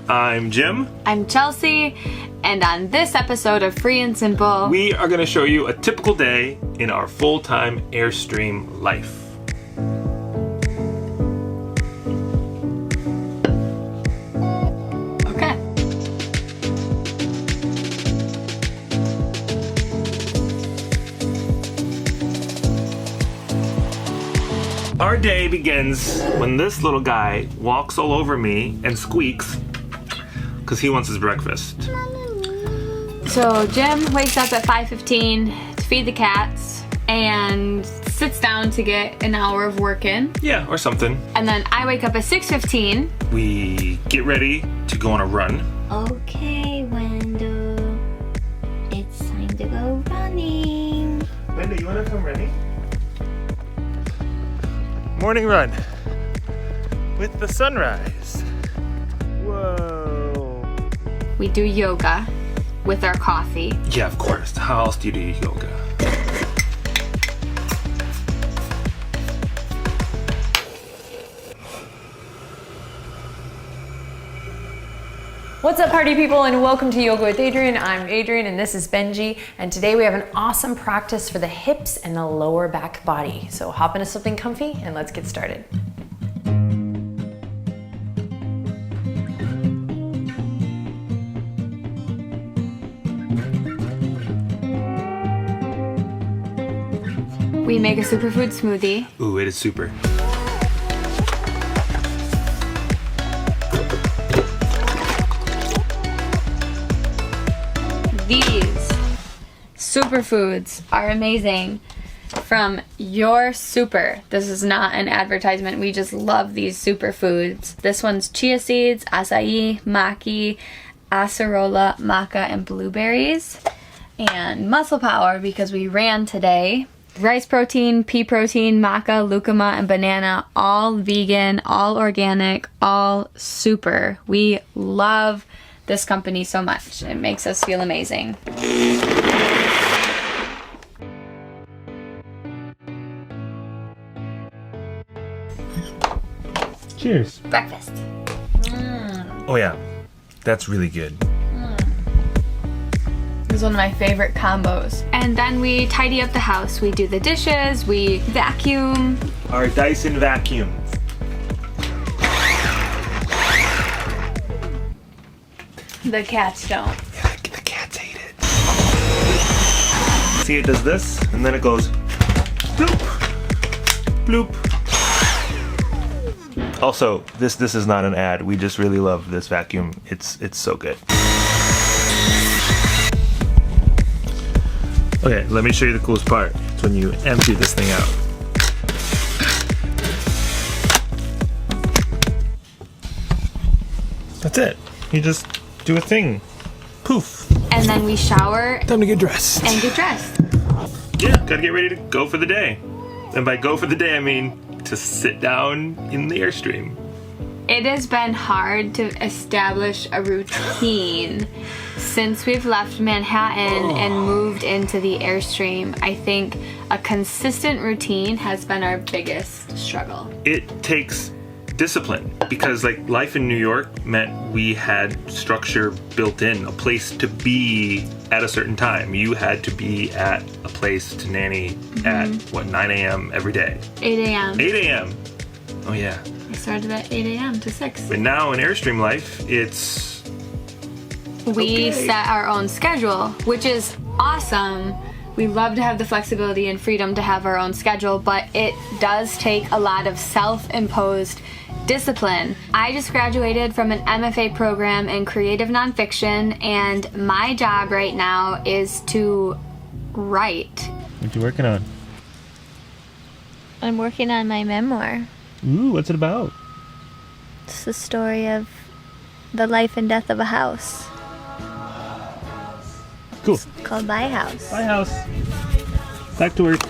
I'm Jim. I'm Chelsea, and on this episode of Free and Simple, we are going to show you a typical day in our full-time Airstream life. Okay. Our day begins when this little guy walks all over me and squeaks because he wants his breakfast. So Jim wakes up at 5:15 to feed the cats and sits down to get an hour of work in. Yeah, or something. And then I wake up at 6:15. We get ready to go on a run. Okay, Wendell. It's time to go running. Linda, you want to come running? Morning run with the sunrise. Whoa. We do yoga with our coffee. Yeah, of course. How else do you do yoga? What's up, party people, and welcome to Yoga with Adrian. I'm Adrian and this is Benji, and today we have an awesome practice for the hips and the lower back body. So hop into something comfy and let's get started. We make a superfood smoothie. Ooh, it is super. These superfoods are amazing from Your Super. This is not an advertisement. We just love these superfoods. This one's chia seeds, acai, maki, acerola, maca, and blueberries. And muscle power because we ran today. Rice protein, pea protein, maca, lucuma, and banana, all vegan, all organic, all super. We love this company so much. It makes us feel amazing. Cheers. Breakfast. Oh yeah, that's really good. This is one of my favorite combos. And then we tidy up the house. We do the dishes, we vacuum. Our Dyson vacuum. The cats don't. Yeah, the cats hate it. See, it does this, and then it goes bloop, bloop. Also, this is not an ad. We just really love this vacuum. It's so good. Okay, let me show you the coolest part. It's when you empty this thing out. That's it. You just do a thing. Poof. And then we shower Time to get dressed. and get dressed. Yeah, gotta get ready to go for the day. And by go for the day, I mean to sit down in the Airstream. It has been hard to establish a routine since we've left Manhattan and moved into the Airstream. I think a consistent routine has been our biggest struggle. It takes discipline because like life in New York meant we had structure built in, a place to be at a certain time. You had to be at a place to nanny at 9 a.m. every day. 8 a.m. 8 a.m. Oh yeah. I started at 8 a.m. to 6. But now in Airstream life, it's We okay. set our own schedule, which is awesome. We love to have the flexibility and freedom to have our own schedule, but it does take a lot of self-imposed discipline. I just graduated from an MFA program in creative nonfiction, and my job right now is to write. What you working on? I'm working on my memoir. Ooh, what's it about? It's the story of the life and death of a house Cool. called My House. Bye, house. Back to work.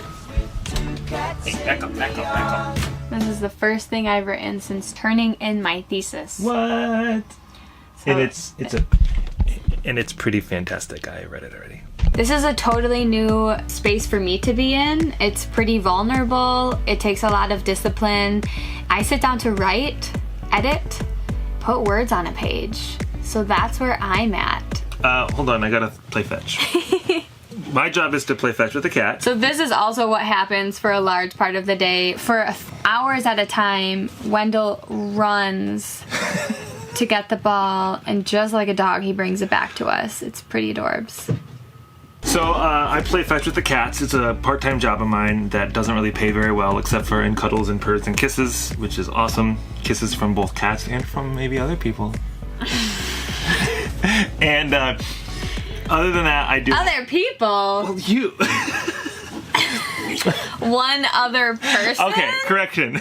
Hey, back up. This is the first thing I've written since turning in my thesis. What? So And it's pretty fantastic. I read it already. this is a totally new space for me to be in. It's pretty vulnerable. It takes a lot of discipline. I sit down to write, edit, put words on a page. So that's where I'm at. Hold on, I gotta play fetch. My job is to play fetch with the cat. So this is also what happens for a large part of the day. For hours at a time, Wendell runs to get the ball, and just like a dog, he brings it back to us. It's pretty adorbs. So I play fetch with the cats. It's a part-time job of mine that doesn't really pay very well, except for in cuddles and purrs and kisses, which is awesome. Kisses from both cats and from maybe other people. And other than that, I do... Other people? Well, you... One other person? Okay, correction.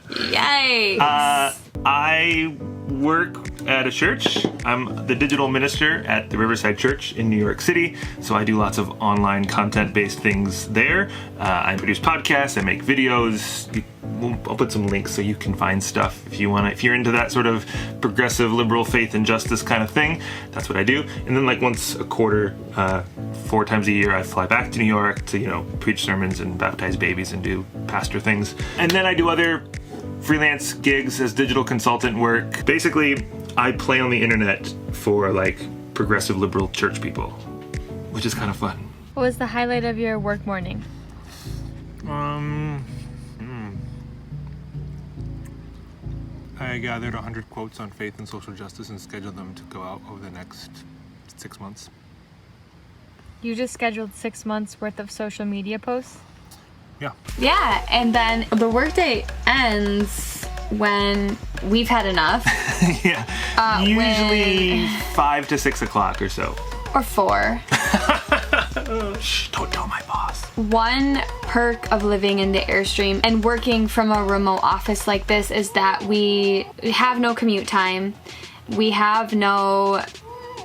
Yikes. I work at a church. I'm the digital minister at the Riverside Church in New York City, so I do lots of online content-based things there. I produce podcasts, I make videos. I'll put some links so you can find stuff if you want. If you're into that sort of progressive, liberal, faith and justice kind of thing, that's what I do. And then like once a quarter, 4 times a year, I fly back to New York to, preach sermons and baptize babies and do pastor things. And then I do other freelance gigs as digital consultant work. Basically, I play on the internet for like progressive liberal church people, which is kind of fun. What was the highlight of your work morning? I gathered 100 quotes on faith and social justice and scheduled them to go out over the next 6 months. You just scheduled 6 months worth of social media posts? Yeah. Yeah, and then the workday ends when we've had enough. Yeah. Usually 5 to 6 o'clock or so. Or 4. Shh, don't tell my boss. One perk of living in the Airstream and working from a remote office like this is that we have no commute time. We have no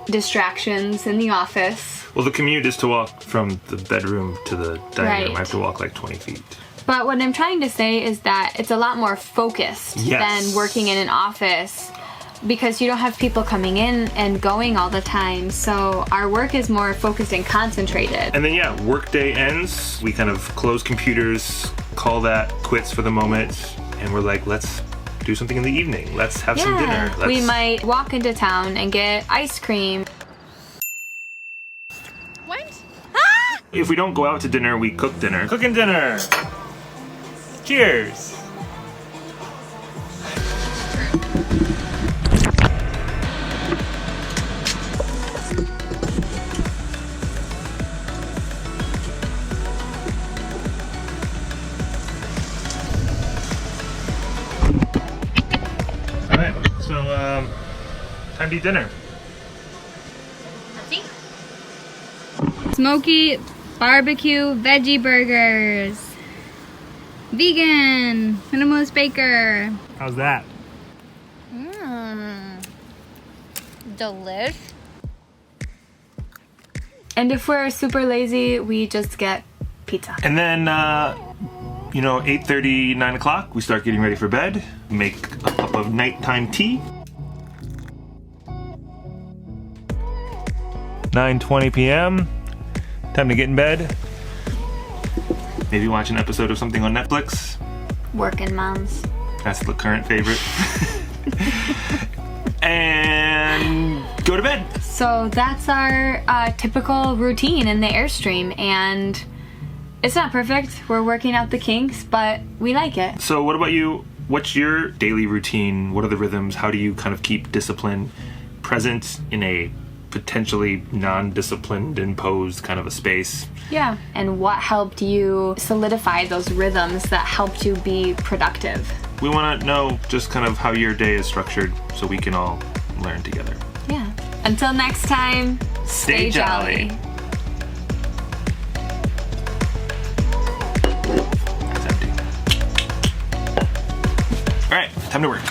distractions in the office. Well, the commute is to walk from the bedroom to the dining room. Right. I have to walk like 20 feet. But what I'm trying to say is that it's a lot more focused than working in an office, because you don't have people coming in and going all the time. So our work is more focused and concentrated. And then, workday ends. We kind of close computers, call that quits for the moment, and we're like, let's do something in the evening. Let's have some dinner. We might walk into town and get ice cream. What? If we don't go out to dinner, we cook dinner. Cooking dinner! Cheers! Alright, so, time to eat dinner. Smoky barbecue veggie burgers. Vegan. Minimalist baker. How's that? Delish. And if we're super lazy, we just get pizza. And then, 8:30, 9 o'clock, we start getting ready for bed. Make a cup of nighttime tea. 9:20 p.m. Time to get in bed. Maybe watch an episode of something on Netflix. Working moms. That's the current favorite. And go to bed. So that's our typical routine in the Airstream, and it's not perfect. We're working out the kinks, but we like it. So what about you? What's your daily routine? What are the rhythms? How do you kind of keep discipline present in a potentially non-disciplined, imposed kind of a space? Yeah. And what helped you solidify those rhythms that helped you be productive? We want to know just kind of how your day is structured so we can all learn together. Yeah. Until next time, stay jolly. That's empty. All right, time to work.